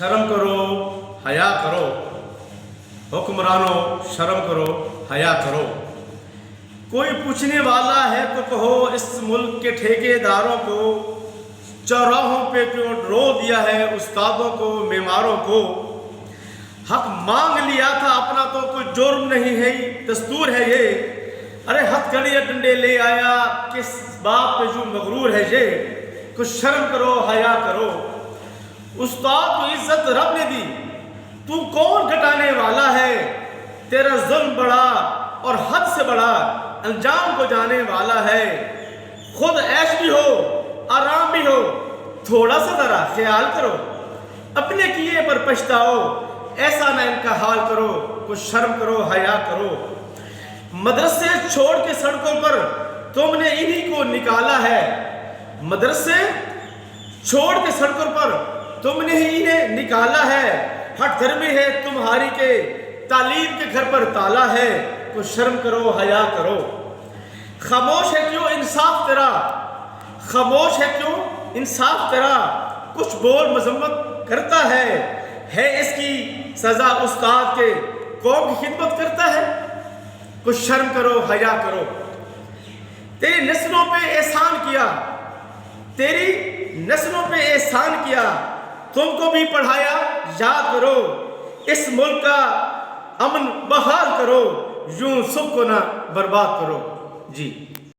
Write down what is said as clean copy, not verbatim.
शर्म करो, हया करो। हुक्मरानों शर्म करो, हया करो। कोई पूछने वाला है तो कहो इस मुल्क के ठेकेदारों को, चौराहों पे क्यों रो दिया है उस्तादों को, मेमारों को। हक मांग लिया था अपना तो कोई जुर्म नहीं है, दस्तूर है ये। अरे हथकड़ी डंडे ले आया, किस बात पे जो मगरूर है ये। कुछ शर्म करो, हया करो। उस्ताद को इज्जत रब ने दी, तू कौन घटाने वाला है। तेरा जुल्म बड़ा और हद से बड़ा अंजाम को जाने वाला है। खुद ऐश भी हो, आराम भी हो, थोड़ा सा जरा ख्याल करो। अपने किए पर पछताओ, ऐसा ना इनका हाल करो। कुछ शर्म करो, हया करो। मदरसे छोड़ के सड़कों पर तुमने इन्हीं को निकाला है। मदरसे छोड़ के सड़कों पर तुमने ही इन्हें निकाला है। हट धर्मी है तुम्हारी के, तालीम के घर पर ताला है। कुछ शर्म करो, हया करो। खामोश है क्यों इंसाफ तेरा, खामोश है क्यों इंसाफ तेरा। कुछ बोल मजम्मत करता है इसकी सजा उस्ताद के, कौम की खिदमत करता है। कुछ शर्म करो, हया करो। तेरी नस्लों पे एहसान किया, तेरी नस्लों पे एहसान किया, तुमको भी पढ़ाया, याद करो। इस मुल्क का अमन बहाल करो, यूं सुख को ना बर्बाद करो। जी।